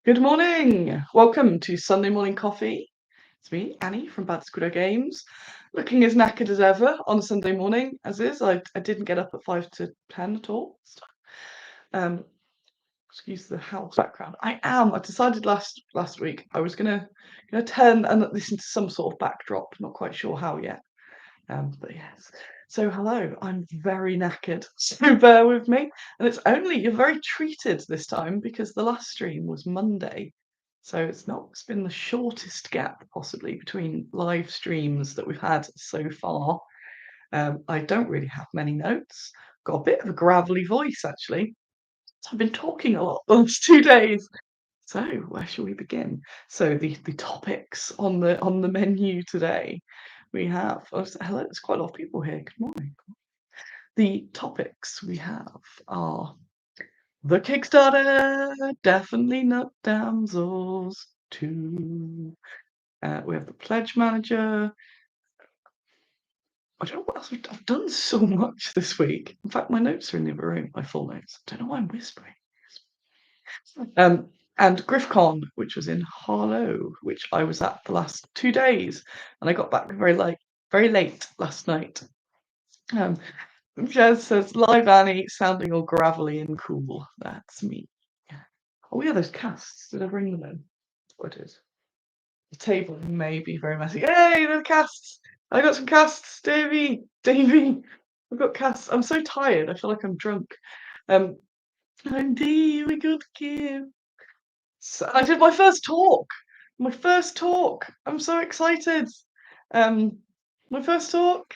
Good morning. Welcome to Sunday Morning Coffee. It's me, Annie from Squiddo Games, looking as knackered as ever on a Sunday morning, as is. I didn't get up at 5 to 10 at all. Um, excuse the house background. I decided last week I was gonna turn and listen to some sort of backdrop. Not quite sure how yet. But yes. So hello, I'm very knackered, so bear with me. And you're very treated this time because the last stream was Monday. So it's been the shortest gap possibly between live streams that we've had so far. I don't really have many notes. Got a bit of a gravelly voice actually. So I've been talking a lot the last 2 days. So where shall we begin? So the topics on the menu today, we have hello, there's quite a lot of people here. Good morning. The topics we have are the Kickstarter, definitely not damsels 2. We have the pledge manager. I don't know what else I've done so much this week. In fact, my notes are in the other room, my full notes. I don't know why I'm whispering. Um, and Griffcon, which was in Harlow, which I was at the last 2 days, and I got back very late last night. Um, Jez says, "Live Annie, sounding all gravelly and cool." That's me. Oh yeah, those casts. Did I bring them in? What is? The table may be very messy. Hey, the casts! I got some casts, Davy. I've got casts. I'm so tired. I feel like I'm drunk. Um, I'm D. We got Kim. So I did my first talk. My first talk. I'm so excited. Um, my first talk.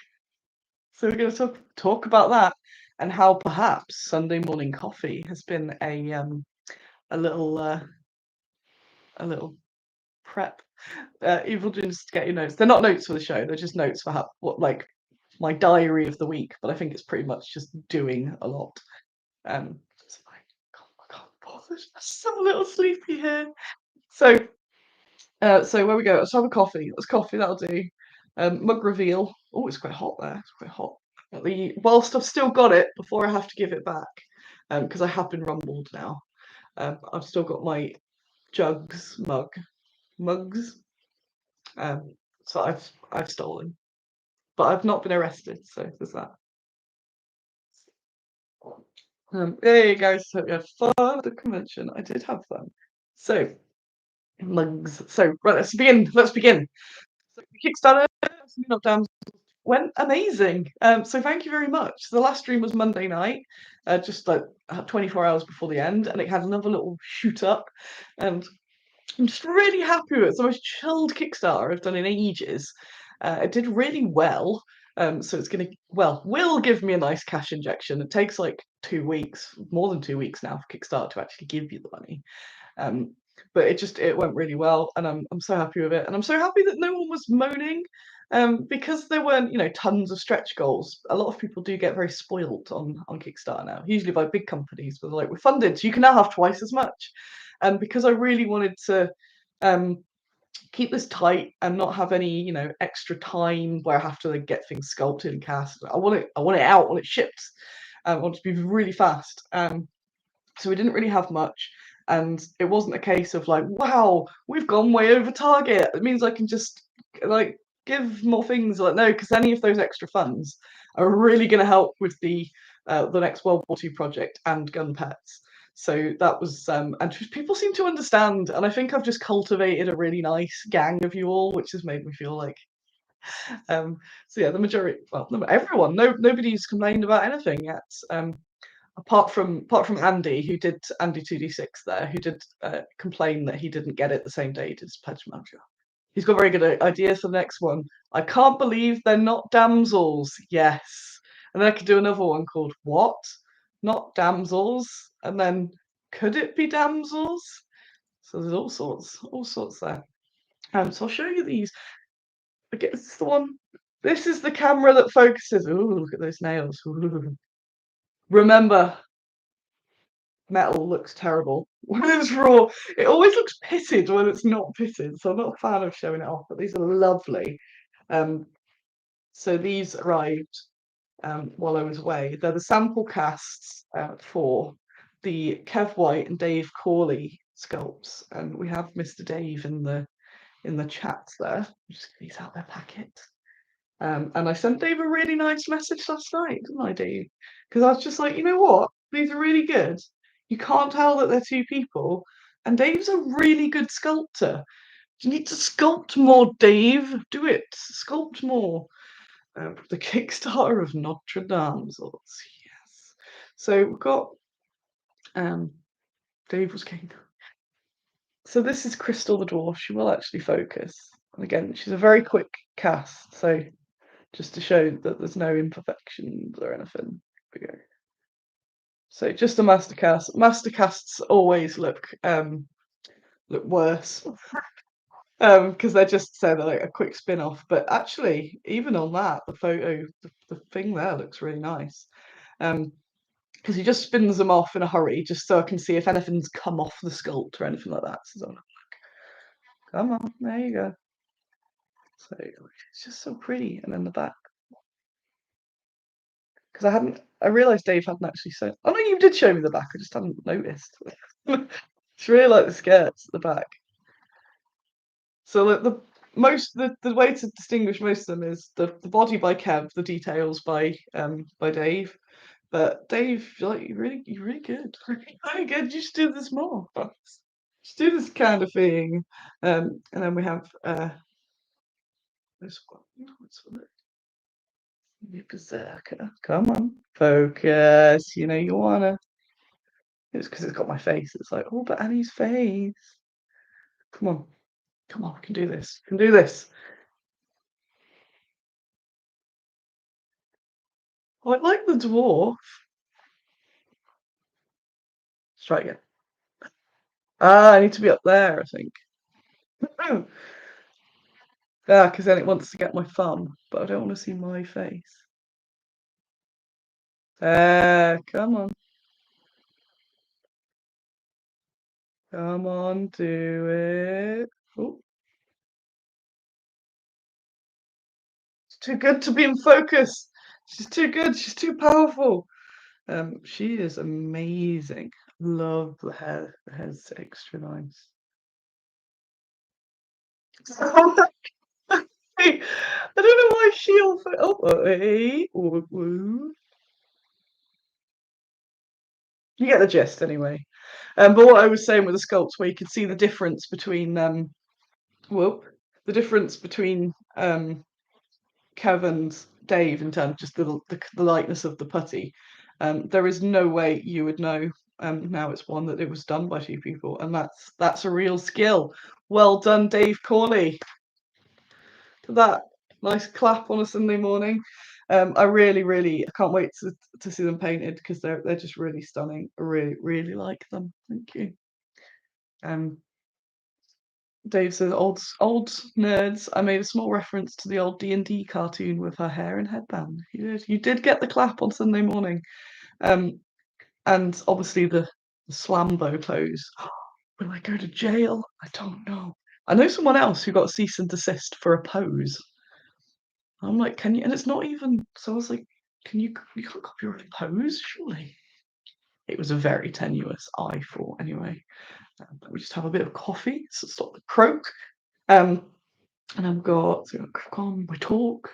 So we're going to talk about that and how perhaps Sunday morning coffee has been a little a little prep. Evil just to get your notes. They're not notes for the show. They're just notes for what like my diary of the week. But I think it's pretty much just doing a lot. It's like, I can't bother. I'm so a little sleepy here. So so where we go? Let's have a coffee. Let's coffee. That'll do. Mug reveal. Oh, it's quite hot there. It's quite hot. Whilst I've still got it before I have to give it back, because I have been rumbled now. I've still got my jugs mugs. Um, so I've stolen, but I've not been arrested. So there's that. Hey guys, hope you had fun at the convention. I did have fun. So mugs. So right, let's begin. Let's begin. So Kickstarter, not damn, went amazing. So thank you very much. The last stream was Monday night, just like 24 hours before the end, and it had another little shoot up. And I'm just really happy with it. It's the most chilled Kickstarter I've done in ages. It did really well. So it's gonna will give me a nice cash injection. It takes like 2 weeks, more than 2 weeks now for Kickstarter to actually give you the money. Um, but it went really well, and I'm so happy with it, and I'm so happy that no one was moaning, because there weren't tons of stretch goals. A lot of people do get very spoilt on Kickstarter now, usually by big companies, but like we're funded, so you can now have twice as much. And because I really wanted to um, keep this tight and not have any extra time where I have to like, get things sculpted and cast. I want it out when it ships. I want it to be really fast. So we didn't really have much, and it wasn't a case of like, wow, we've gone way over target. It means I can just like give more things. Like no, because any of those extra funds are really going to help with the next World War II project and gun pets. So that was and people seem to understand, and I think I've just cultivated a really nice gang of you all, which has made me feel like so yeah, the majority, well, everyone, nobody's complained about anything yet. Apart from Andy, who did Andy 2D6 there, who did complain that he didn't get it the same day he did his pledge manager. He's got very good ideas for the next one. I can't believe they're not damsels. Yes. And then I could do another one called What? Not damsels. And then could it be damsels? So there's all sorts there. So I'll show you these. Okay, this is the one. This is the camera that focuses. Ooh, look at those nails. Ooh. Remember, metal looks terrible when it's raw. It always looks pitted when it's not pitted, so I'm not a fan of showing it off, but these are lovely. Um, so these arrived while I was away. They're the sample casts for the Kev White and Dave Corley sculpts, and we have Mr. Dave in the chat there. Just he's out their packet. And I sent Dave a really nice message last night, didn't I, Dave? Because I was just like, you know what? These are really good. You can't tell that they're two people. And Dave's a really good sculptor. You need to sculpt more, Dave. Do it. Sculpt more. The Kickstarter of Notre Dame. Yes. So we've got Dave was king. So this is Crystal the Dwarf. She will actually focus. And again, she's a very quick cast. So just to show that there's no imperfections or anything. Here we go. So just a master cast. Master casts always look worse. Because they're just so they're like a quick spin-off. But actually, even on that, the photo, the thing there looks really nice. Because he just spins them off in a hurry, just so I can see if anything's come off the sculpt or anything like that. So come on, there you go. So it's just so pretty, and then the back. Because I realised Dave hadn't actually shown. Oh no, you did show me the back. I just hadn't noticed. It's really like the skirts at the back. So the way to distinguish most of them is the body by Kev, the details by Dave. But Dave, you're really good. Really good. You should do this more. Just do this kind of thing. And then we have this one. What's it? You berserker. Come on, focus. You know you wanna. It's because it's got my face. It's like, oh, but Annie's face. Come on, come on. We can do this. We can do this. Oh, I like the dwarf. Let's try again. Ah, I need to be up there, I think. Yeah, because then it wants to get my thumb, but I don't want to see my face. Come on. Come on, do it. Oh, it's too good to be in focus. She's too good. She's too powerful. She is amazing. Love the hair. The hair's extra nice. I don't know why she also. Oh, hey. You get the gist anyway. But what I was saying with the sculpts, where you can see the difference between the difference between Kev and Dave in terms of just the lightness of the putty. There is no way you would know now it's one that it was done by two people, and that's a real skill. Well done, Dave Corley. That nice clap on a Sunday morning. I really I can't wait to see them painted because they're just really stunning. I really like them. Thank you. Dave says, old nerds. I made a small reference to the old D&D cartoon with her hair and headband. You did get the clap on Sunday morning. And obviously the Slambo pose. Will I go to jail? I don't know. I know someone else who got a cease and desist for a pose. I'm like, can you? And it's not even. So I was like, you can't copyright a pose, surely. It was a very tenuous, I thought, anyway. We just have a bit of coffee, so stop the croak. And I've got Brickcon.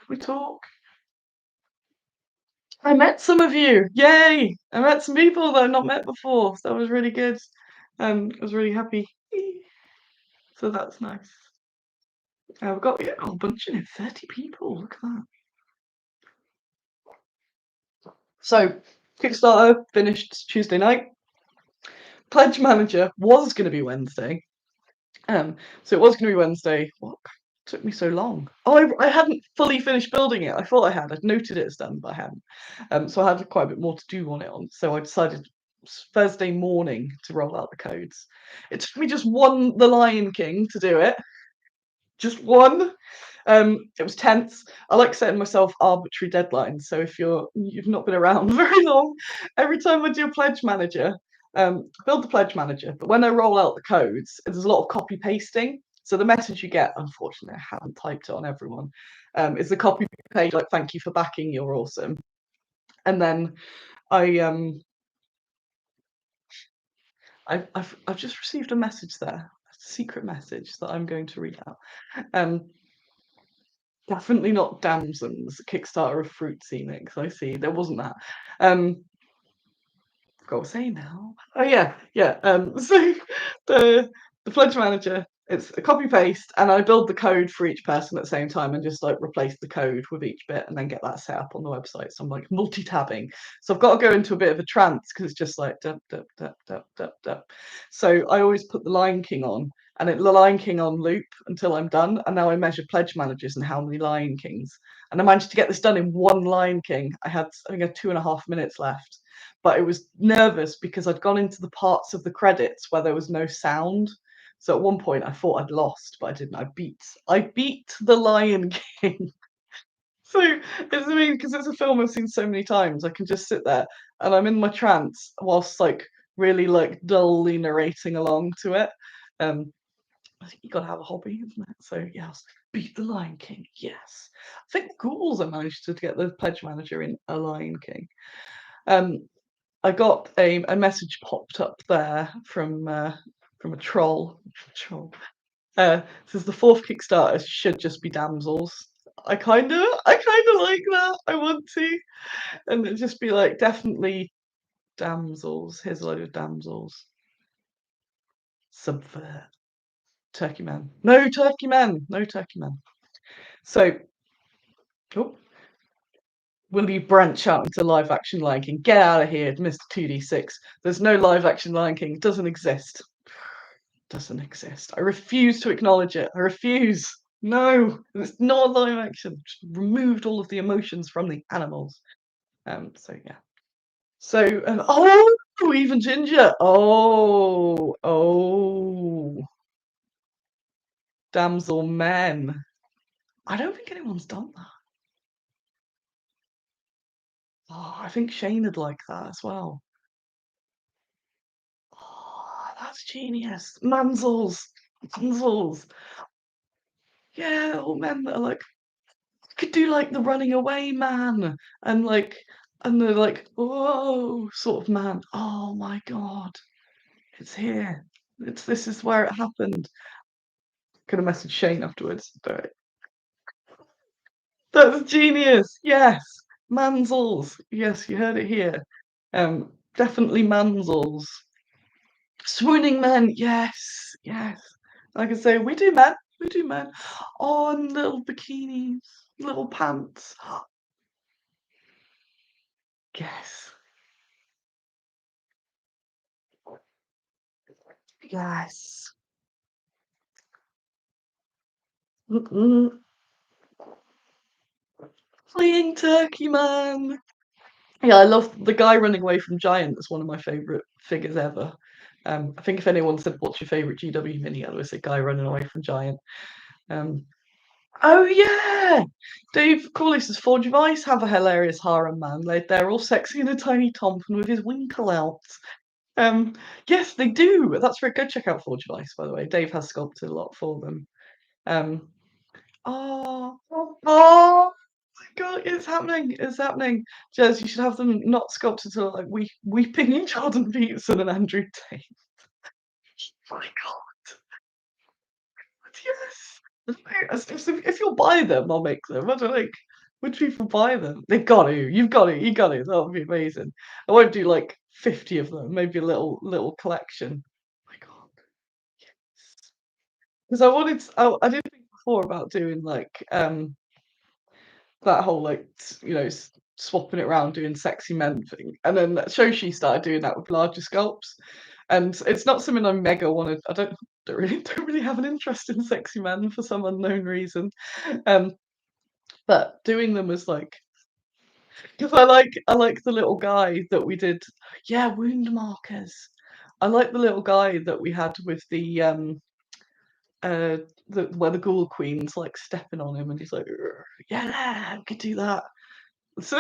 We talk. I met some of you. Yay! I met some people that I've not met before. So that was really good. I was really happy. So that's nice. We've got a bunch in it, 30 people. Look at that. So Kickstarter finished Tuesday night. Pledge Manager was going to be Wednesday. So it was going to be Wednesday. What took me so long? Oh, I hadn't fully finished building it. I thought I had. I'd noted it as done, but I hadn't. So I had quite a bit more to do on it. So I decided Thursday morning to roll out the codes. It took me just the Lion King to do it. Just one. It was tense. I like setting myself arbitrary deadlines. So if you've not been around very long, every time I do a pledge manager, build the pledge manager. But when I roll out the codes, there's a lot of copy pasting. So the message you get, unfortunately, I haven't typed it on everyone, is the copy page like "Thank you for backing, you're awesome." And then I I've just received a message there, a secret message that I'm going to read out. Um, Definitely not Damsons, Kickstarter of Fruit Scenics. I see. There wasn't that. Got to say now. Oh yeah, yeah. So the the pledge manager, it's a copy paste, and I build the code for each person at the same time, and just like replace the code with each bit, and then get that set up on the website. So I'm like multi-tabbing. So I've got to go into a bit of a trance because it's just like dup, dup, dup, dup, dup, dup. So I always put the Lion King on, and the Lion King on loop until I'm done. And now I measure pledge managers and how many Lion Kings, and I managed to get this done in one Lion King. I think I had 2.5 minutes left, but it was nervous because I'd gone into the parts of the credits where there was no sound. So at one point I thought I'd lost, but I didn't. I beat the Lion King. So it's, I mean, because it's a film I've seen so many times, I can just sit there and I'm in my trance whilst like really like dully narrating along to it. Um, I think you got to have a hobby, isn't it? So yes, beat the Lion King. Yes, I think the Ghouls I managed to get the pledge manager in a Lion King. Um, I got a message popped up there from a troll. Troll. Says the fourth Kickstarter should just be damsels. I kinda like that. I want to, and it just be like definitely damsels. Here's a load of damsels. Subvert. Turkey man. No turkey man. No turkey man. So, oh, will you branch out into live action Lion King? Get out of here, Mr. 2D6. There's no live action Lion King. It doesn't exist. Doesn't exist. I refuse to acknowledge it. I refuse. No, it's not live action. Just removed all of the emotions from the animals. So yeah. So oh, even Ginger. Oh, damsel men. I don't think anyone's done that. Oh, I think Shane would like that as well. Oh, that's genius. Mansels. Mansels. Yeah, all men that are like could do like the running away man and like and the like whoa sort of man. Oh my god, it's here. This is where it happened. Could have messaged Shane afterwards. But that's genius. Yes, Mansels. Yes, you heard it here. Definitely Mansels. Swooning men. Yes, yes. Like I say, we do men. We do men. Oh, and little bikinis, little pants. Yes. Yes. Mm-mm. Fleeing Turkey Man. Yeah, I love the guy running away from Giant. That's one of my favourite figures ever. I think if anyone said, "What's your favourite GW mini?" I'd always say "Guy running away from Giant." Um, oh yeah, Dave Corley says Forge of Ice have a hilarious harem man. They're all sexy in a tiny tompan with his winkle out. Um, yes, they do. That's very good. Check out Forge of Ice, by the way. Dave has sculpted a lot for them. Um, oh, God, it's happening. It's happening. Jez, you should have them not sculpted to look like weeping Jordan Peterson and Andrew Tate. My God, yes. If you'll buy them, I'll make them. I don't like. Would people buy them? They've got to. You've got to. You got to. That would be amazing. I won't do like 50 of them. Maybe a little collection. My God, because I did think before about doing like that whole like swapping it around doing sexy men thing, and then Shoshi started doing that with larger sculpts, and it's not something I mega wanted. I don't really have an interest in sexy men for some unknown reason, um but doing them was like because I like the little guy that we did. Yeah, wound markers. I like the little guy that we had with uh where the ghoul queen's like stepping on him and he's like, "Urgh, yeah, we could do that." So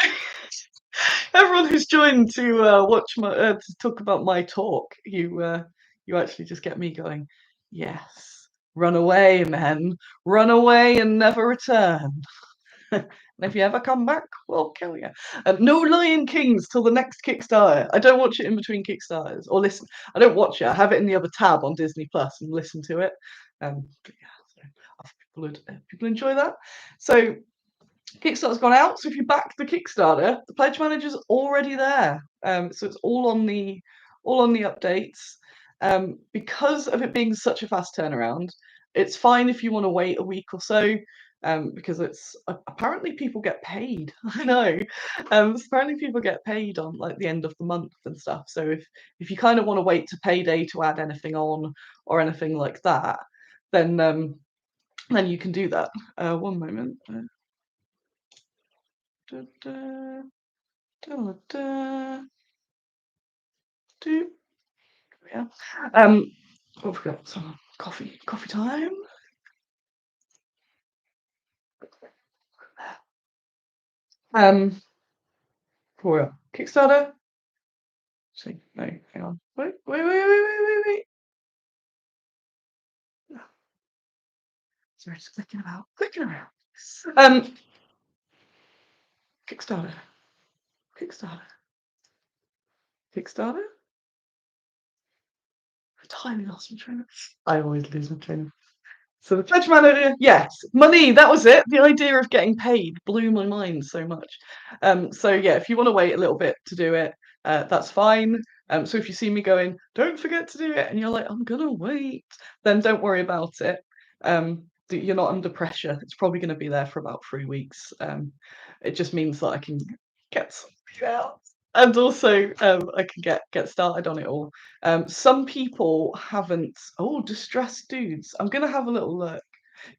everyone who's joined to watch my to talk about my talk, you actually just get me going. Yes, run away, men, run away and never return. And if you ever come back, we'll kill you. No Lion Kings till the next Kickstarter. I don't watch it in between Kickstarters or listen. I don't watch it. I have it in the other tab on Disney Plus and listen to it. But yeah, so I think people enjoy that. So Kickstarter's gone out. So if you back the Kickstarter, the pledge manager's already there. So it's all on the updates. Because of it being such a fast turnaround, it's fine if you want to wait a week or so. Because it's apparently people get paid. I know. Apparently people get paid on like the end of the month and stuff. So if you kind of want to wait to payday to add anything on or anything like that, then you can do that. One moment. Da, da, da, da, do. Yeah. Oh, we got some coffee time. For a Kickstarter. See, no, hang on. Wait. No, sorry, just clicking around. Um, Kickstarter. I entirely lost my train of. I always lose my train of. So the pledge manager, yes, money. That was it. The idea of getting paid blew my mind so much. So yeah, if you want to wait a little bit to do it, that's fine. So if you see me going, don't forget to do it, and you're like, I'm gonna wait, then don't worry about it. You're not under pressure. It's probably going to be there for about 3 weeks. It just means that I can get something out, and also I can get started on it all. Some people haven't. Oh, distressed dudes. I'm gonna have a little look.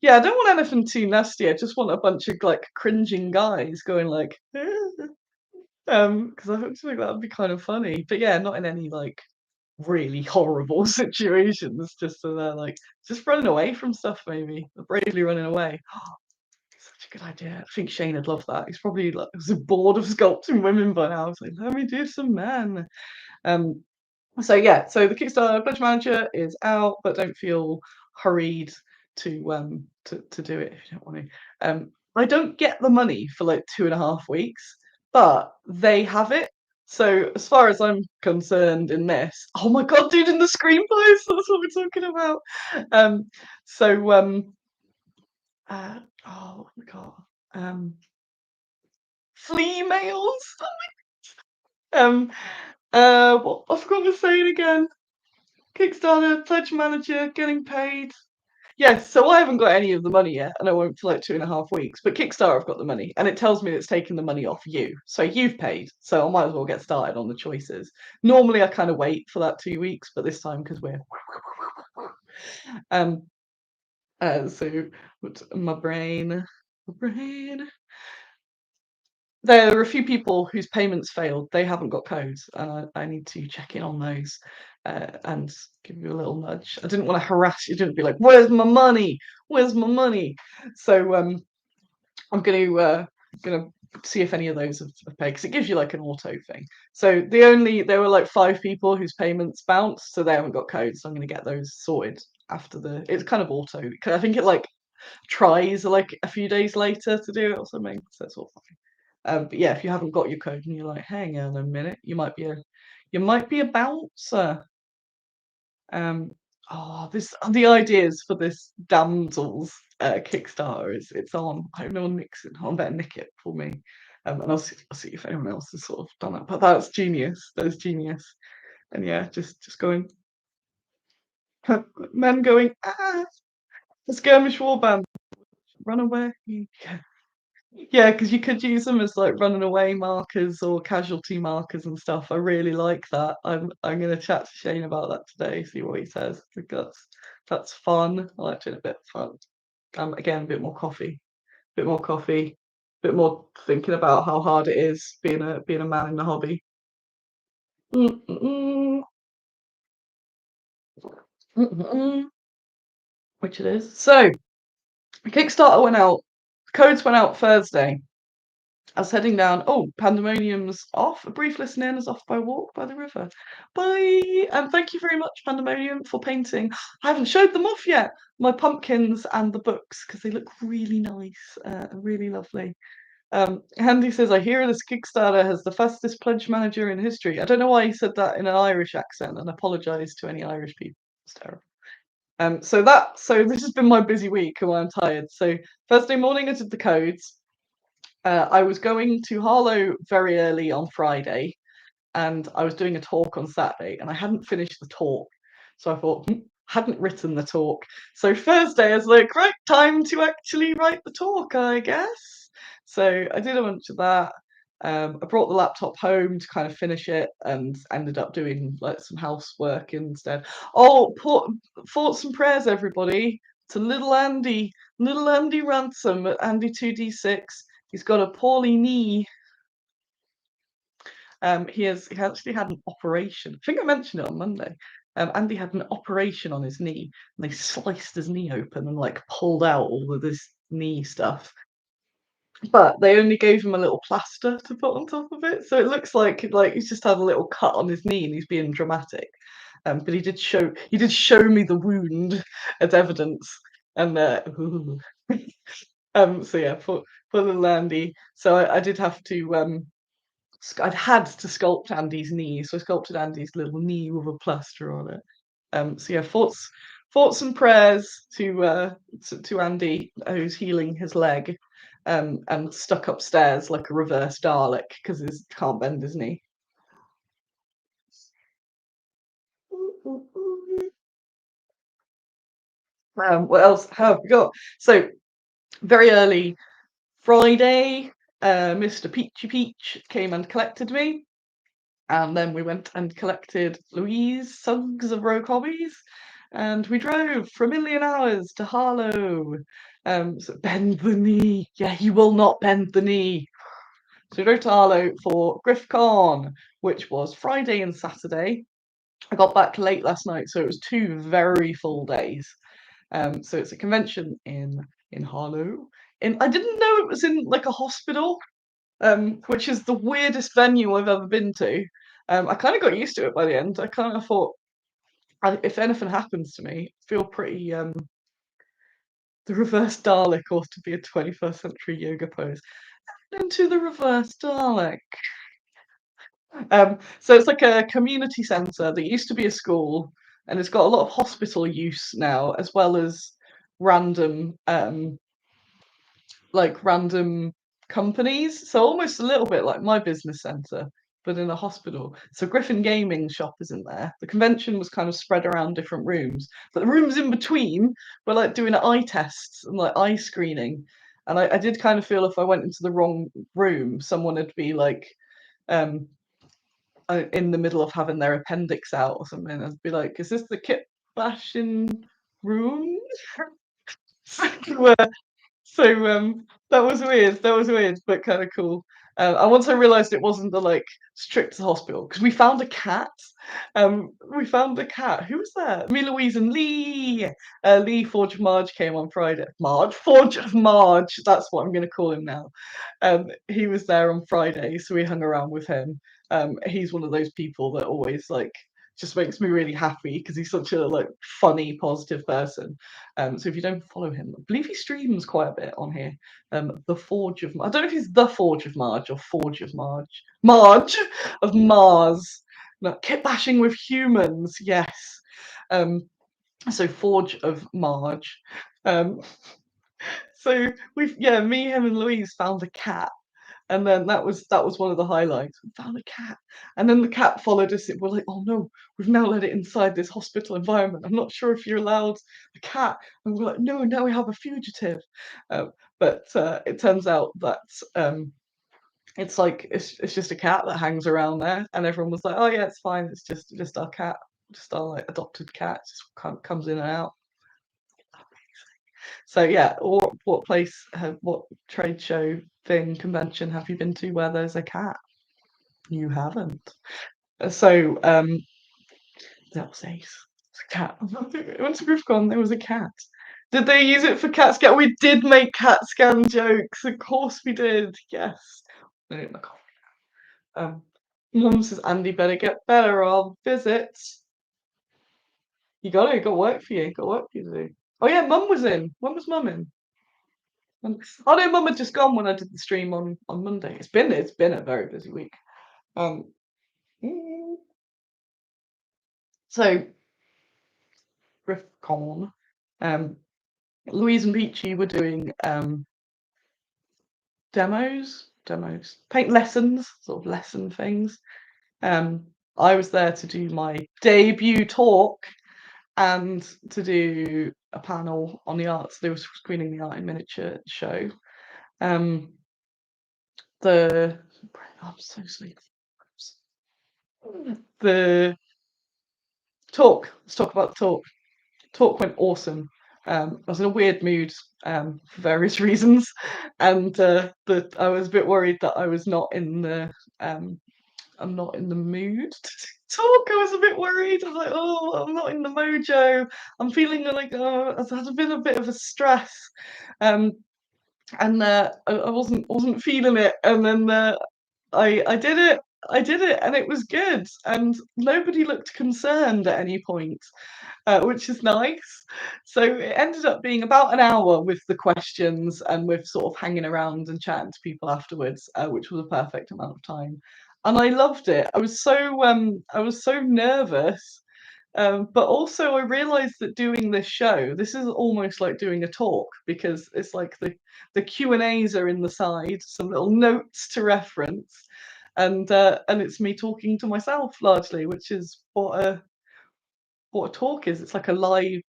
Yeah, I don't want anything too nasty. I just want a bunch of like cringing guys going like, because I think that would be kind of funny. But yeah, not in any like really horrible situations. Just so they're like just running away from stuff, maybe bravely running away. Such a good idea. I think Shane would love that. He's probably like so bored of sculpting women by now. He's like, let me do some men. Um, so yeah, so the Kickstarter pledge manager is out, but don't feel hurried to do it if you don't want to. I don't get the money for like 2.5 weeks, but they have it. So as far as I'm concerned in this, oh my god, dude, in the screenplays, that's what we're talking about. Um, so oh my god, flea mails. Um, what I forgot to say it again. Kickstarter, pledge manager, getting paid. Yes, so I haven't got any of the money yet, and I won't for like 2.5 weeks. But Kickstarter, I've got the money, and it tells me it's taking the money off you. So you've paid, so I might as well get started on the choices. Normally, I kind of wait for that 2 weeks, but this time because we're um so my brain. There are a few people whose payments failed. They haven't got codes, and I need to check in on those and give you a little nudge. I didn't want to harass you. Didn't be like, "Where's my money? Where's my money?" So I'm gonna see if any of those have paid because it gives you like an auto thing. So there were like 5 people whose payments bounced, so they haven't got codes. So I'm gonna get those sorted after the. It's kind of auto. I think it like tries like a few days later to do it or something. So it's all fine. But yeah, if you haven't got your code and you're like, hang on a minute, you might be a bouncer. Um, this the ideas for this damsels Kickstarter is it's on. I hope no one nicks it. I better nick it for me. And I'll see if anyone else has sort of done that. But that's genius. That is genius. And yeah, just going, men going, a skirmish warband, run away. Yeah, because you could use them as like running away markers or casualty markers and stuff. I really like that. I'm gonna chat to Shane about that today, see what he says. I think that's fun. I like doing a bit of fun. Again, a bit more coffee, bit more thinking about how hard it is being a man in the hobby. Mm-mm-mm, mm-mm-mm, which it is. So Kickstarter went out. Codes went out Thursday. I was heading down. Oh, Pandemonium's off. A brief listen in is off by a walk by the river. Bye. And thank you very much, Pandemonium, for painting. I haven't showed them off yet. My pumpkins and the books because they look really nice, really lovely. Andy says, I hear this Kickstarter has the fastest pledge manager in history. I don't know why he said that in an Irish accent, and apologise to any Irish people. It's terrible. So this has been my busy week, and I'm tired. So Thursday morning I did the codes. I was going to Harlow very early on Friday, and I was doing a talk on Saturday, and I hadn't finished the talk. So I thought, hadn't written the talk. So Thursday, I was like, right, time to actually write the talk, I guess. So I did a bunch of that. I brought the laptop home to kind of finish it, and ended up doing like some housework instead. Oh, thoughts and prayers, everybody, to little Andy Ransom at Andy 2D6. He's got a poorly knee. He actually had an operation. I think I mentioned it on Monday. Andy had an operation on his knee, and they sliced his knee open and like pulled out all of this knee stuff. But they only gave him a little plaster to put on top of it, so it looks like he's just had a little cut on his knee and he's being dramatic. But he did show me the wound as evidence, and so yeah, for little Andy. So I did have to I'd had to sculpt Andy's knee, so I sculpted Andy's little knee with a plaster on it. So yeah, thoughts and prayers to Andy who's healing his leg, and stuck upstairs like a reverse Dalek because he can't bend his knee. What else have we got? So very early Friday, Mr. Peachy Peach came and collected me. And then we went and collected Louise Suggs of Rogue Hobbies, and we drove for 1,000,000 hours to Harlow. So bend the knee. Yeah, he will not bend the knee. So we drove to Harlow for Griffcon, which was Friday and Saturday. I got back late last night, so it was 2 very full days. So it's a convention in Harlow. I didn't know it was in like a hospital, which is the weirdest venue I've ever been to. I kind of got used to it by the end. I kind of thought, if anything happens to me, I feel pretty. The reverse Dalek ought to be a 21st century yoga pose. Into the reverse Dalek. So it's like a community centre that used to be a school, and it's got a lot of hospital use now, as well as random random companies. So almost a little bit like my business centre, but in a hospital. So Griffon Gaming shop isn't there. The convention was kind of spread around different rooms, but the rooms in between were like doing eye tests and like eye screening. And I did kind of feel if I went into the wrong room, someone would be like um in the middle of having their appendix out or something. I'd be like, is this the kit bashing room? So that was weird. That was weird, but kind of cool. And once I realised it wasn't the like strict hospital, because we found a cat. We found a cat. Who was there? Me, Louise, and Lee. Lee Forge of Marge came on Friday. Forge of Marge. That's what I'm going to call him now. He was there on Friday, so we hung around with him. He's one of those people that always like just makes me really happy because he's such a like funny, positive person. So if you don't follow him, I believe he streams quite a bit on here. The Forge of I don't know if he's the Forge of Marge or Forge of Marge. Marge of Mars. No, kit bashing with humans, yes. So Forge of Marge. Um, so me, him, and Louise found a cat, and then that was one of the highlights. We found a cat, and then the cat followed us. We're like, oh no, we've now let it inside this hospital environment. I'm not sure if you're allowed a cat. And we're like, no, now we have a fugitive. But it turns out that it's like it's just a cat that hangs around there, and everyone was like, oh yeah, it's fine. It's just our cat, just our like adopted cat. It just comes in and out. So yeah, what what trade show thing convention have you been to where there's a cat? You haven't. So that was ace. It's a cat. I went to Brickcon, there was a cat. Did they use it for cat scan? We did make cat scan jokes. Of course we did. Yes. I need my coffee. Mum says Andy better get better on visits. You got work for you. Got work for you to do. Oh yeah, Mum was in. When was Mum in? Oh no, Mum had just gone when I did the stream on Monday. It's been a very busy week. Um, mm, so Brickcon, Louise and Peachy were doing demos, paint lessons, sort of lesson things. I was there to do my debut talk and to do a panel on the arts. They were screening the art in miniature show. I'm so sleepy. The talk. Let's talk about the talk. Talk went awesome. I was in a weird mood for various reasons, and I was a bit worried that I was not in the I'm not in the mood to talk. I was a bit worried. I was like, oh, I'm not in the mojo. I'm feeling like I've had a bit of a stress, um, and I wasn't feeling it. And then I did it. I did it, and it was good. And nobody looked concerned at any point, which is nice. So it ended up being about an hour with the questions and with sort of hanging around and chatting to people afterwards, which was a perfect amount of time. And I loved it. I was so nervous, but also I realised that doing this show, this is almost like doing a talk because it's like the Q&As are in the side, some little notes to reference, and it's me talking to myself largely, which is what a talk is. It's like a live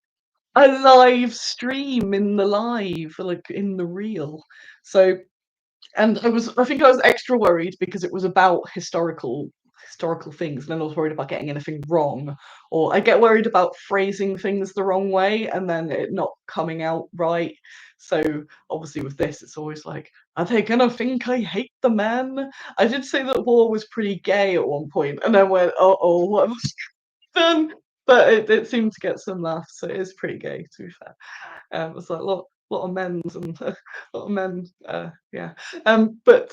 stream in the live, like in the real. So, and I think I was extra worried because it was about historical things, and then I was worried about getting anything wrong, or I get worried about phrasing things the wrong way and then it not coming out right. So obviously with this, it's always like, are they gonna think I hate the man? I did say that war was pretty gay at one point, and then went, oh, what have I done? But it seemed to get some laughs, so it is pretty gay, to be fair. It's like a lot of men's and a lot of men, yeah. But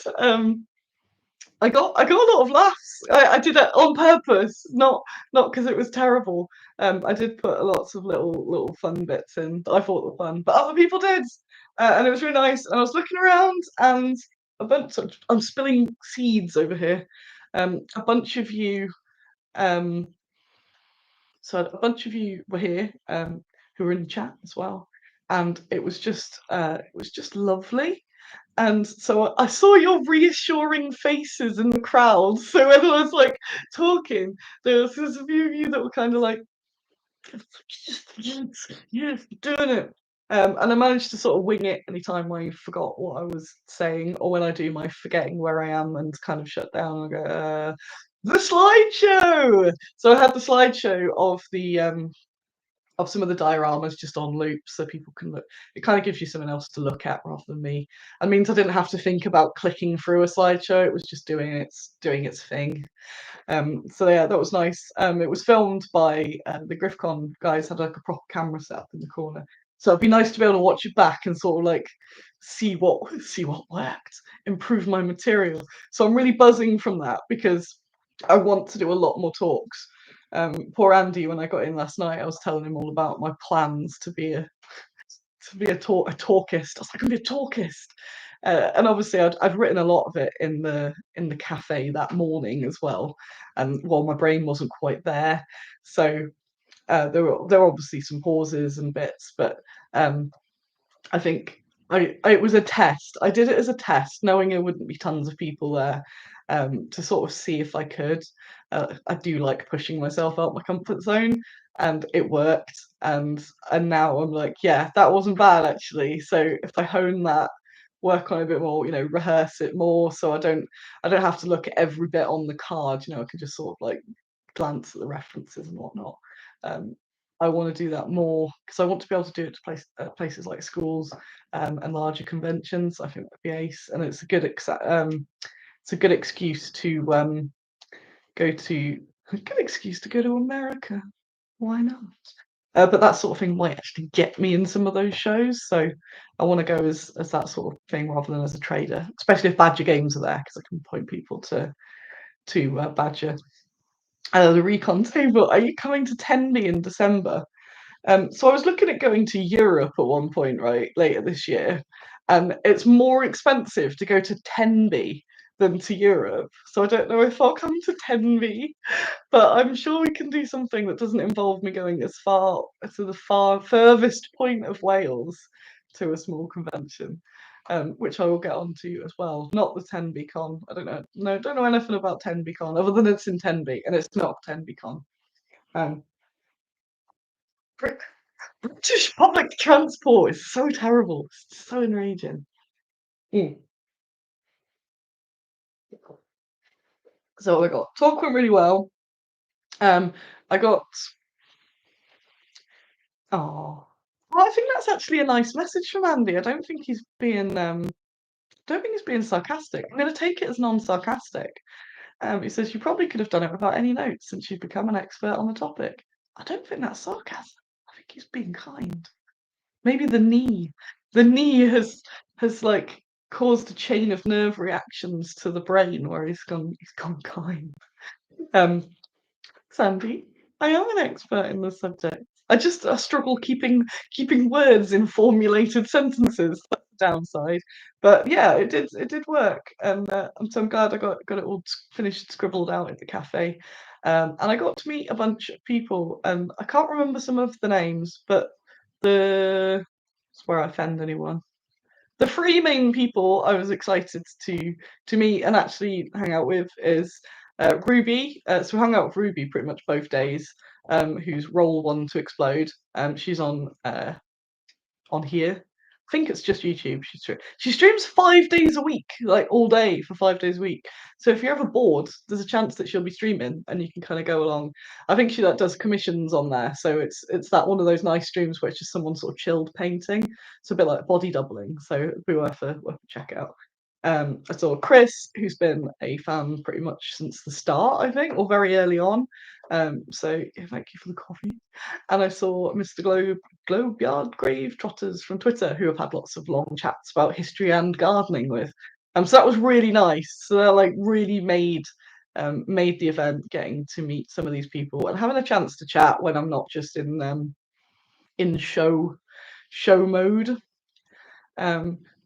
I got a lot of laughs. I did it on purpose, not because it was terrible. I did put lots of little fun bits in that I thought were fun, but other people did, and it was really nice. And I was looking around, and I'm spilling seeds over here. A bunch of you um so a bunch of you were here, who were in the chat as well, and it was just lovely. And so I saw your reassuring faces in the crowd. So when I was like talking, there's a few of you that were kind of like, yes, doing it. And I managed to sort of wing it anytime I forgot what I was saying, or when I do my forgetting where I am and kind of shut down, I go, the slideshow. So I had the slideshow of some of the dioramas just on loop so people can look. It kind of gives you something else to look at rather than me. It means I didn't have to think about clicking through a slideshow. It was just doing its thing. So yeah, that was nice. It was filmed by the Griffcon guys, had like a proper camera set up in the corner. So it'd be nice to be able to watch it back and sort of like see what worked, improve my material. So I'm really buzzing from that because I want to do a lot more talks. Poor Andy, when I got in last night, I was telling him all about my plans to be a talkist. I was like, I'm gonna be a talkist. And obviously, I'd written a lot of it in the cafe that morning as well, and well, my brain wasn't quite there, so there were obviously some pauses and bits, but I think it was a test. I did it as a test, knowing there wouldn't be tons of people there, to sort of see if I could. I do like pushing myself out my comfort zone, and it worked. And now I'm like, yeah, that wasn't bad actually. So if I hone that, work on it a bit more, rehearse it more, so I don't have to look at every bit on the card. I can just sort of like glance at the references and whatnot. Um, I want to do that more because I want to be able to do it to places like schools, and larger conventions. I think that'd be ace, and it's a good excuse to go to America. Why not? But that sort of thing might actually get me in some of those shows. So I want to go as that sort of thing rather than as a trader, especially if Badger Games are there, because I can point people to Badger. The recon table. Are you coming to Tenby in December? So I was looking at going to Europe at one point, right, later this year, and it's more expensive to go to Tenby than to Europe. So I don't know if I'll come to Tenby, but I'm sure we can do something that doesn't involve me going as far to the far furthest point of Wales to a small convention. Which I will get onto as well. Not the Tenby Con. I don't know. No, don't know anything about Tenby Con other than it's in Tenby and it's not Tenby Con. Um, British public transport is so terrible. It's so enraging. Mm. So I got talk went really well. Um, I got oh, well, I think that's actually a nice message from Andy. I don't think he's being don't think he's being sarcastic. I'm going to take it as non-sarcastic. He says you probably could have done it without any notes since you've become an expert on the topic. I don't think that's sarcasm. I think he's being kind. Maybe the knee has like caused a chain of nerve reactions to the brain where he's gone kind. Um, Sandy, I am an expert in the subject. I struggle keeping words in formulated sentences. That's the downside. But yeah, it did work, and so I'm glad I got it all finished scribbled out at the cafe. And I got to meet a bunch of people, and I can't remember some of the names, but the where I offend anyone. The three main people I was excited to meet and actually hang out with is Ruby. So we hung out with Ruby pretty much both days. Who's roll one to explode. She's on here. I think it's just YouTube. She streams 5 days a week, like all day for 5 days a week. So if you're ever bored, there's a chance that she'll be streaming, and you can kind of go along. I think she like does commissions on there, so it's that one of those nice streams where it's just someone sort of chilled painting. It's a bit like body doubling, so it'd be worth a check out. I saw Chris, who's been a fan pretty much since the start, I think, or very early on. So yeah, thank you for the coffee. And I saw Mr. Globeyard Grave Trotters from Twitter, who I've had lots of long chats about history and gardening with. So that was really nice. So they're like really made the event, getting to meet some of these people and having a chance to chat when I'm not just in show mode.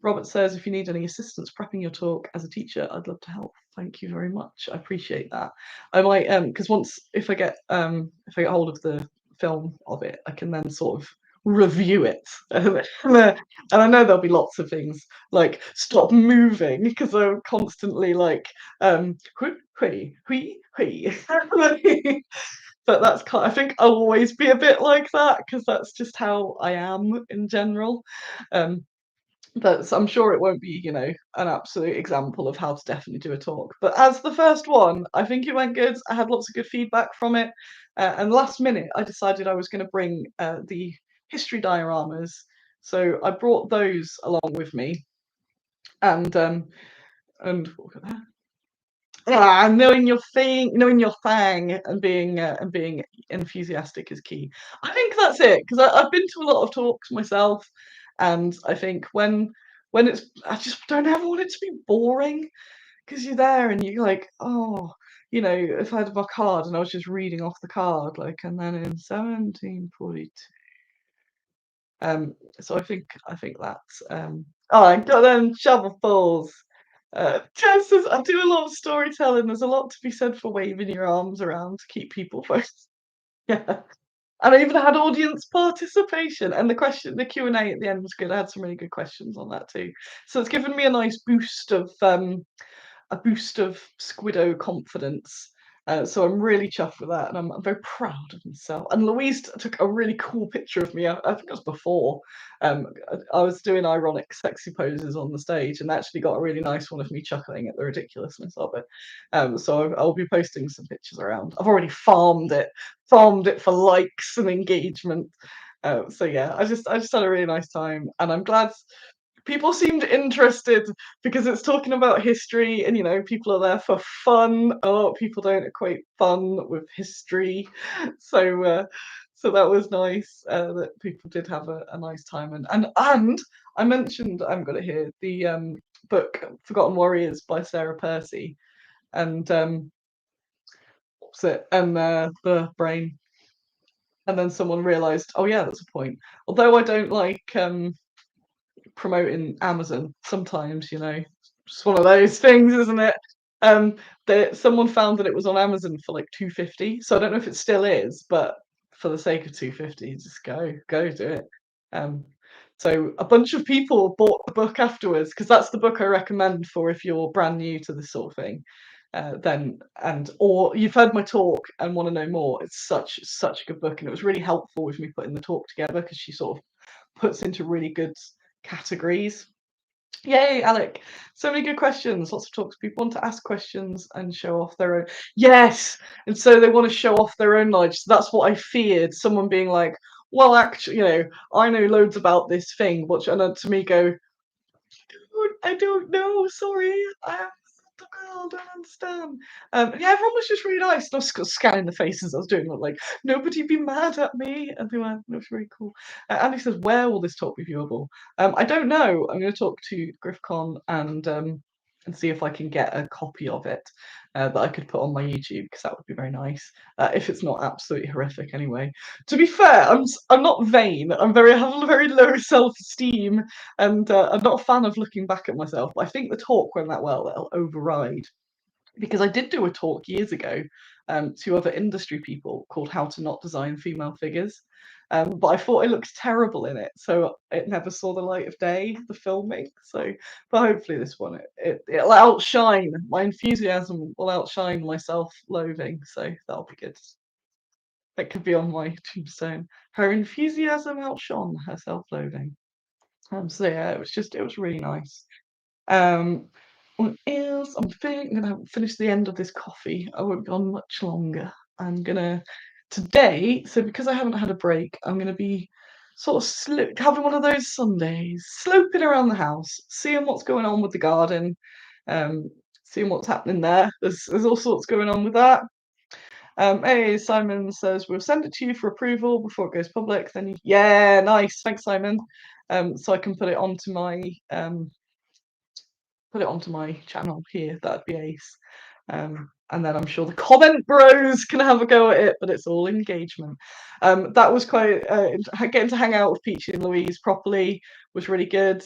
Robert says, if you need any assistance prepping your talk as a teacher, I'd love to help. Thank you very much. I appreciate that. I might because once if I get hold of the film of it, I can then sort of review it. And I know there'll be lots of things like stop moving because I'm constantly like hui, hui, hui. But that's I think I'll always be a bit like that because that's just how I am in general. Um, but I'm sure it won't be, an absolute example of how to definitely do a talk. But as the first one, I think it went good. I had lots of good feedback from it. And last minute, I decided I was going to bring the history dioramas. So I brought those along with me. And knowing your thing, knowing your thing, and being enthusiastic is key. I think that's it because I've been to a lot of talks myself, and I think when it's I just don't ever want it to be boring because you're there and you're like, oh, if I had my card and I was just reading off the card, like, and then in 1742. So I think that's oh, I got them shovelfuls. Jess says, I do a lot of storytelling. There's a lot to be said for waving your arms around to keep people focused. Yeah. And I even had audience participation. And the Q&A at the end was good. I had some really good questions on that too. So it's given me a nice boost of Squiddo confidence. So I'm really chuffed with that, and I'm very proud of myself. And Louise took a really cool picture of me. I think it was before. I was doing ironic, sexy poses on the stage, and actually got a really nice one of me chuckling at the ridiculousness of it. So I'll be posting some pictures around. I've already farmed it for likes and engagement. So yeah, I just had a really nice time, and I'm glad people seemed interested because it's talking about history and people are there for fun. People don't equate fun with history. So So that was nice that people did have a nice time. And I mentioned, I've got it here, the book Forgotten Warriors by Sarah Percy. And what's it? And the brain. And then someone realised, oh yeah, that's a point. Although I don't like promoting Amazon, sometimes, just one of those things, isn't it? Um, that someone found that it was on Amazon for like 250. So I don't know if it still is, but for the sake of 250, just go do it. Um, so a bunch of people bought the book afterwards because that's the book I recommend for if you're brand new to this sort of thing. Then or you've heard my talk and want to know more. It's such a good book, and it was really helpful with me putting the talk together because she sort of puts into really good categories. Yay, Alec. So many good questions. Lots of talks. People want to ask questions and show off their own. Yes. And so they want to show off their own knowledge. So that's what I feared. Someone being like, well, actually, I know loads about this thing. And then to me go, I don't know. Sorry. I am the girl. Don't understand. Yeah, everyone was just really nice. I was scanning the faces. I was doing like, nobody be mad at me. And they were, it was really cool. Andy says, where will this talk be viewable? I don't know. I'm going to talk to Griffcon and see if I can get a copy of it that I could put on my YouTube, because that would be very nice. If it's not absolutely horrific, anyway. To be fair, I'm not vain. I have a very low self-esteem, and I'm not a fan of looking back at myself. But I think the talk went that well. It'll override, because I did do a talk years ago to other industry people called "How to Not Design Female Figures." But I thought I looked terrible in it, so it never saw the light of day, the filming. So, but hopefully this one, it'll outshine, my enthusiasm will outshine my self-loathing, so that'll be good. That could be on my tombstone. Her enthusiasm outshone her self-loathing. So yeah, it was really nice. What else? I'm gonna finish the end of this coffee. I won't be on much longer. I'm gonna today, so because I haven't had a break, I'm gonna be sort of having one of those Sundays, sloping around the house, seeing what's going on with the garden, um, seeing what's happening there. There's all sorts going on with that. Hey, Simon says we'll send it to you for approval before it goes public. Then yeah, nice. Thanks, Simon. So I can put it onto my channel here. That'd be ace. And then I'm sure the comment bros can have a go at it, but it's all engagement. That was quite getting to hang out with Peachy and Louise properly was really good,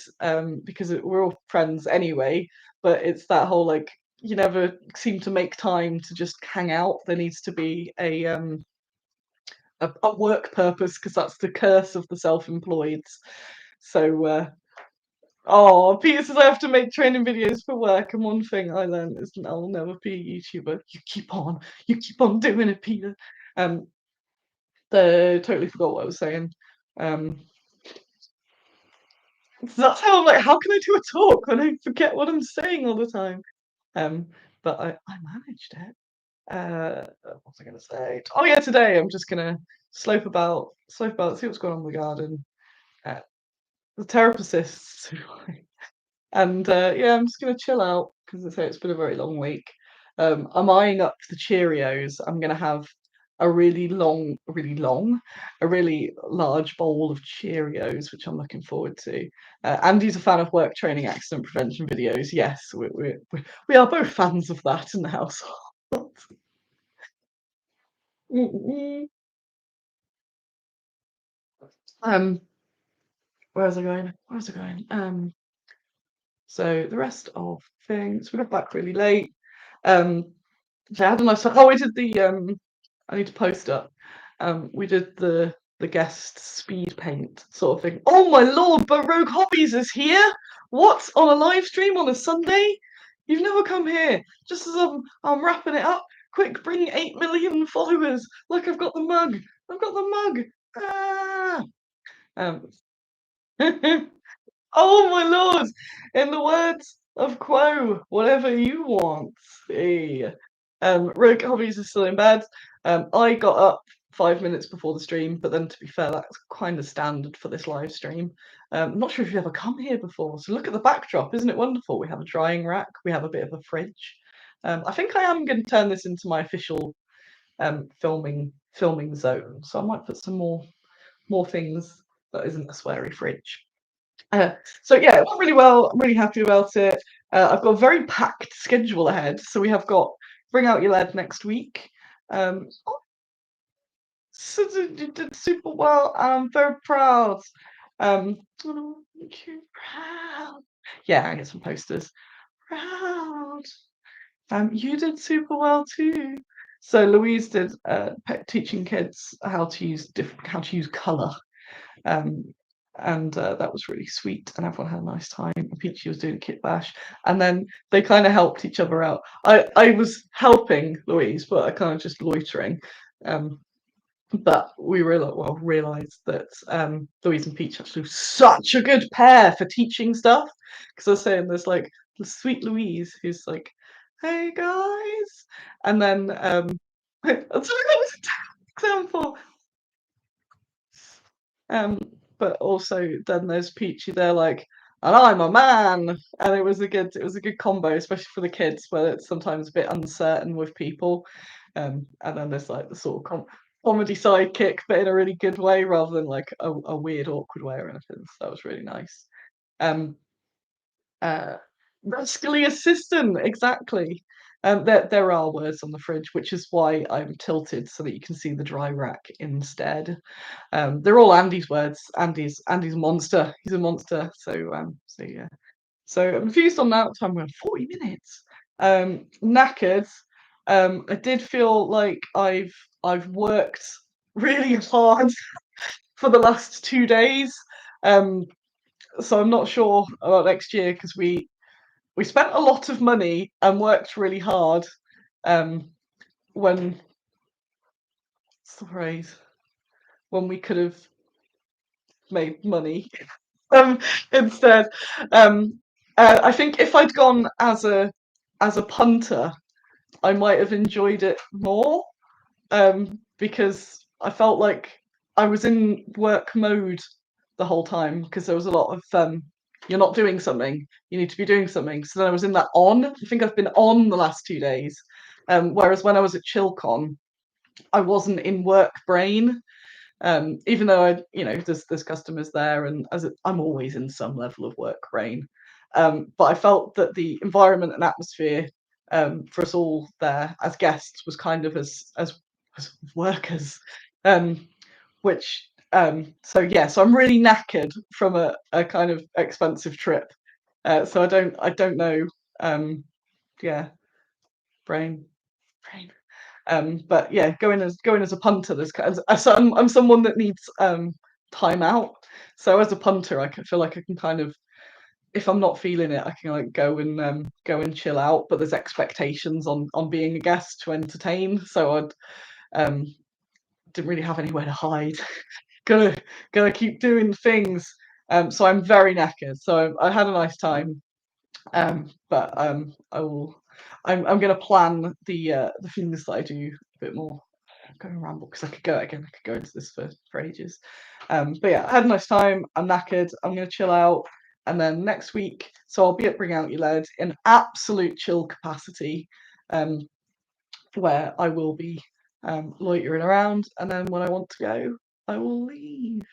because we're all friends anyway. But it's that whole like, you never seem to make time to just hang out. There needs to be a work purpose, because that's the curse of the self-employed. So oh, Peter says I have to make training videos for work, and one thing I learned is I'll never be a YouTuber. You keep on doing it, Peter. Um, totally forgot what I was saying. So that's how I'm like, how can I do a talk when I forget what I'm saying all the time? But I managed it. What was I going to say? Oh yeah, today I'm just gonna slope about, see what's going on in the garden. The therapists. And yeah, I'm just gonna chill out because I say it's been a very long week. I'm eyeing up the Cheerios. I'm gonna have a really large bowl of Cheerios, which I'm looking forward to. Andy's a fan of work training accident prevention videos. Yes, we are both fans of that in the household. um, where was I going? Where was I going? So the rest of things, we got back really late. So I had a nice time. Oh, we did the I need to post up. We did the guest speed paint sort of thing. Oh my lord, but Rogue Hobbies is here? What? On a live stream on a Sunday? You've never come here. Just as I'm wrapping it up. Quick, bring 8 million followers. Look, I've got the mug. I've got the mug. Ah. Um, Oh my lord! In the words of Quo, whatever you want. Hey. Rogue Hobbies is still in bed. I got up 5 minutes before the stream, but then to be fair, that's kind of standard for this live stream. I'm not sure if you've ever come here before. So look at the backdrop, isn't it wonderful? We have a drying rack, we have a bit of a fridge. I think I am going to turn this into my official filming filming zone, so I might put some more things that isn't a sweary fridge. So yeah, it went really well. I'm really happy about it. I've got a very packed schedule ahead. So we have got Bring Out Your Lead next week. So you did super well. I'm very proud. Oh, make you proud. Yeah, I get some posters. Proud. You did super well too. So Louise did teaching kids how to use colour. Um, and that was really sweet, and everyone had a nice time. Peachy was doing a kit bash, and then they kind of helped each other out. I was helping Louise, but I kind of just loitering. But we realised that Louise and Peach actually such a good pair for teaching stuff. Because I was saying there's like the sweet Louise who's like, "Hey guys," and then that was an example. Um, but also then there's Peachy there like, and I'm a man, and it was a good combo, especially for the kids where it's sometimes a bit uncertain with people. And then there's like the sort of comedy sidekick, but in a really good way rather than like a weird, awkward way or anything. So that was really nice. Um, uh, Rascally assistant, exactly. There are words on the fridge, which is why I'm tilted so that you can see the dry rack instead. They're all Andy's words. Andy's a monster. He's a monster. So yeah. So I'm confused on that. Time we're 40 minutes. Knackered. I did feel like I've worked really hard for the last 2 days. Um, so I'm not sure about next year because we spent a lot of money and worked really hard. When what's the phrase? When we could have made money um, instead. I think if I'd gone as a punter, I might have enjoyed it more because I felt like I was in work mode the whole time because there was a lot of you're not doing something, you need to be doing something. So then I was in that on. I think I've been on the last 2 days. Whereas when I was at ChillCon, I wasn't in work brain. Even though there's customers there, and I'm always in some level of work brain. But I felt that the environment and atmosphere for us all there as guests was kind of as workers, which so I'm really knackered from a kind of expensive trip. So I don't know. Yeah, brain brain. But yeah, going as a punter, so I'm someone that needs time out. So as a punter, I can feel like I can kind of, if I'm not feeling it, I can like go and chill out. But there's expectations on being a guest to entertain, so I didn't really have anywhere to hide. Gotta keep doing things. So I'm very knackered. So I had a nice time. But I'm gonna plan the things that I do a bit more. I'm going to ramble because I could go into this for ages. But yeah, I had a nice time. I'm knackered. I'm gonna chill out, and then next week, so I'll be at Bring Out Your Lead in absolute chill capacity, where I will be loitering around, and then when I want to go, I will leave.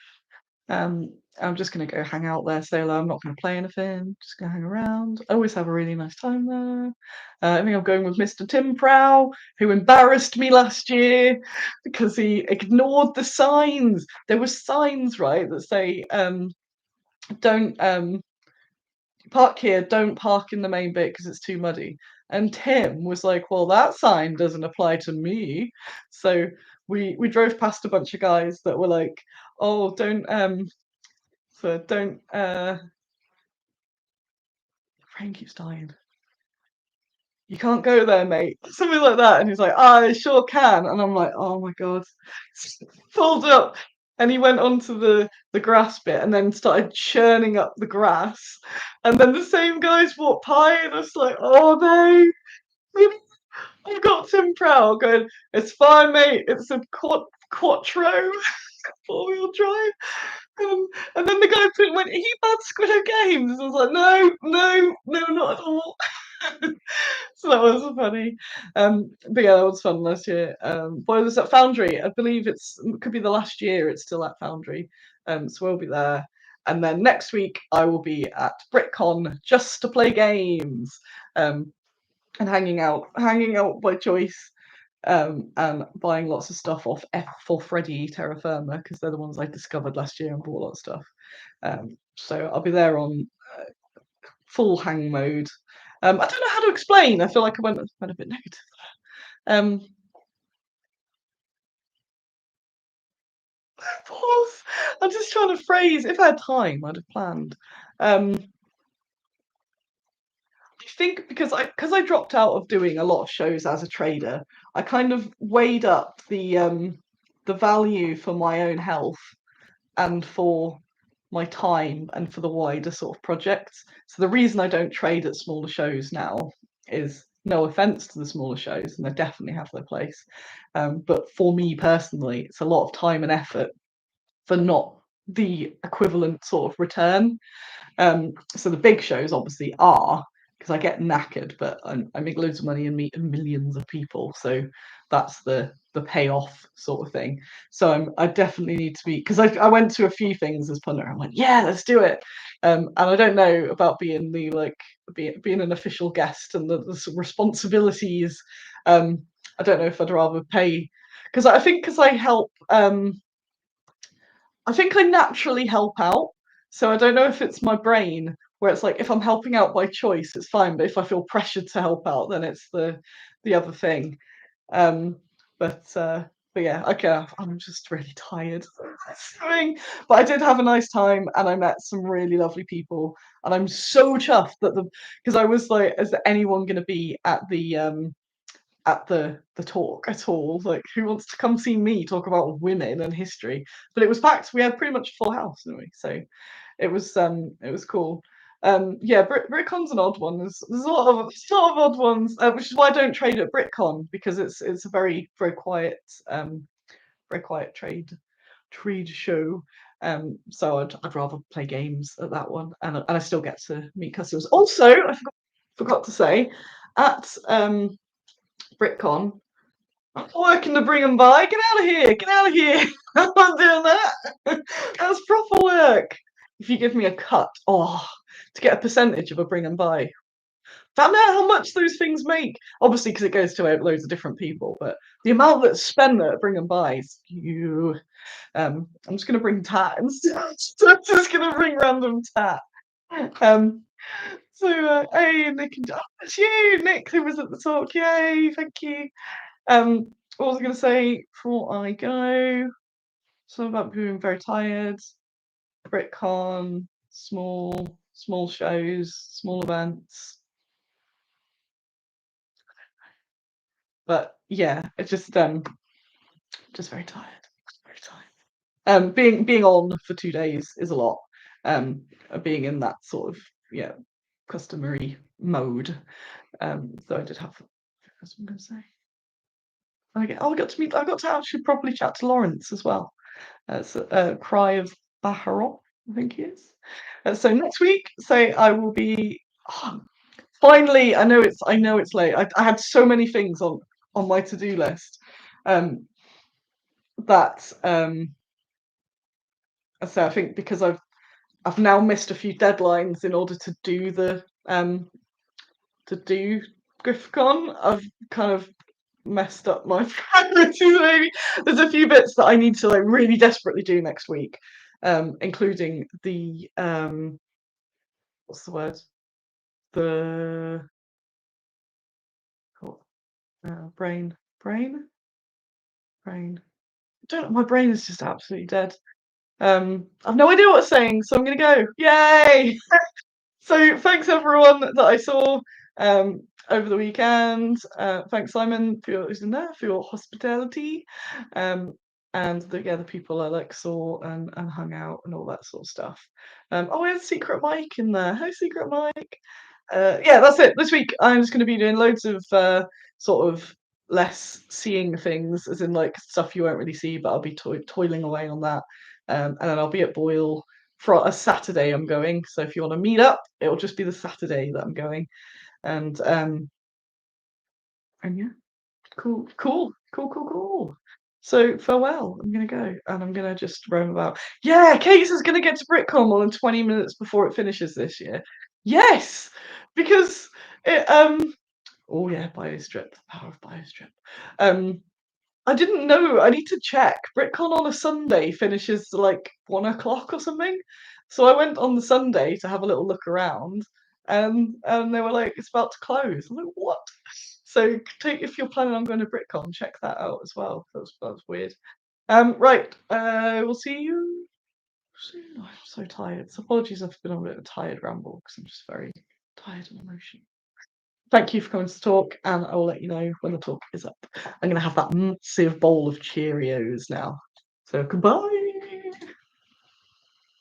Um, I'm just gonna go hang out there solo. I'm not gonna play anything. Just gonna hang around. I always have a really nice time there. I think I'm going with Mr. Tim Prow, who embarrassed me last year because he ignored the signs. There were signs, right, that say don't park here, don't park in the main bit because it's too muddy. And Tim was like, well, that sign doesn't apply to me. So we drove past a bunch of guys that were like, oh, don't Rain keeps dying. You can't go there, mate. Something like that. And he's like, I sure can. And I'm like, oh my god. Pulled up. And he went onto the grass bit and then started churning up the grass. And then the same guys walked by and I was like, oh no. I've got Tim Prowl going, it's fine, mate. It's a quattro, four-wheel drive. And then the guy went, he bad Squiddo Games. I was like, no, not at all. So that was funny. But yeah, that was fun last year. But it was at Foundry. I believe it could be the last year it's still at Foundry. So we'll be there. And then next week I will be at Brickcon just to play games. And hanging out by choice. And buying lots of stuff off F for Freddy Terra Firma because they're the ones I discovered last year and bought a lot of stuff. So I'll be there on full hang mode. I don't know how to explain. I feel like I went a bit negative. Um, pause. I'm just trying to phrase. If I had time, I'd have planned. I think because I dropped out of doing a lot of shows as a trader, I kind of weighed up the value for my own health and for my time and for the wider sort of projects. So the reason I don't trade at smaller shows now is no offense to the smaller shows, and they definitely have their place. But for me personally, it's a lot of time and effort for not the equivalent sort of return. So the big shows obviously are because I get knackered, but I make loads of money and meet millions of people. So that's the payoff sort of thing. So I definitely need to be because I went to a few things as punter. I went, yeah, let's do it. And I don't know about being the being an official guest and the responsibilities. I don't know if I'd rather pay because I think because I help. I think I naturally help out. So I don't know if it's my brain where it's like if I'm helping out by choice, it's fine. But if I feel pressured to help out, then it's the other thing. Um, but yeah, okay. I'm just really tired. But I did have a nice time, and I met some really lovely people, and I'm so chuffed that because I was like, is there anyone going to be at the talk at all? Like, who wants to come see me talk about women and history? But it was packed. We had pretty much a full house, didn't we? So it was cool. Yeah, Brickcon's an odd one. There's a lot of odd ones, which is why I don't trade at Brickcon because it's a very quiet very quiet trade show. So I'd rather play games at that one, and I still get to meet customers. Also, I forgot to say, at Brickcon, I'm working to bring them by. Get out of here! Get out of here! I'm not doing that. That's proper work. If you give me a cut, to get a percentage of a bring and buy. Found out how much those things make. Obviously, because it goes to loads of different people, but the amount that's spent at bring and buys, you. I'm just gonna bring tat instead. I'm just gonna bring random tat. Um, hey, Nick and it's you, Nick, who was at the talk. Yay, thank you. What was I going to say before I go? Something about being very tired. BritCon, small shows, small events. But yeah, it's just very tired. Very tired. Being on for 2 days is a lot. Being in that sort of customary mode. So I did have. What was I going to say? I got to actually properly chat to Lawrence as well. It's Cry of Baharot, I think he is. So next week, I will be. Finally, I know it's late. I had so many things on my to-do list that so I think because I've now missed a few deadlines in order to do Griffcon. I've kind of messed up my priorities. Maybe there's a few bits that I need to really desperately do next week, including the what's the word? The brain. I don't know. My brain is just absolutely dead. I've no idea what it's saying, so I'm gonna go. Yay! So thanks everyone that I saw over the weekend. Thanks Simon for your hospitality, and the people I saw and hung out and all that sort of stuff. We had Secret Mike in there. Hi Secret Mike. Yeah, that's it. This week I'm just going to be doing loads of sort of less seeing things, as in stuff you won't really see, but I'll be toiling away on that. And then I'll be at Boyle for a Saturday I'm going. So if you want to meet up, it'll just be the Saturday that I'm going. And yeah, cool. So farewell. I'm gonna go, and I'm gonna just roam about. Yeah, Kate's is gonna get to Brickcon more than 20 minutes before it finishes this year. Yes, because it oh yeah, Biostrip, the power of Biostrip. Um, I didn't know. I need to check. BritCon on a Sunday finishes like 1 o'clock or something. So I went on the Sunday to have a little look around, and they were like, "It's about to close." I'm like, "What?" So if you're planning on going to BritCon, check that out as well. That's weird. Right. We'll see you soon. Oh, I'm so tired. So apologies, I've been on a bit of a tired ramble because I'm just very tired and emotional. Thank you for coming to talk, and I will let you know when the talk is up. I'm going to have that massive bowl of Cheerios now. So goodbye.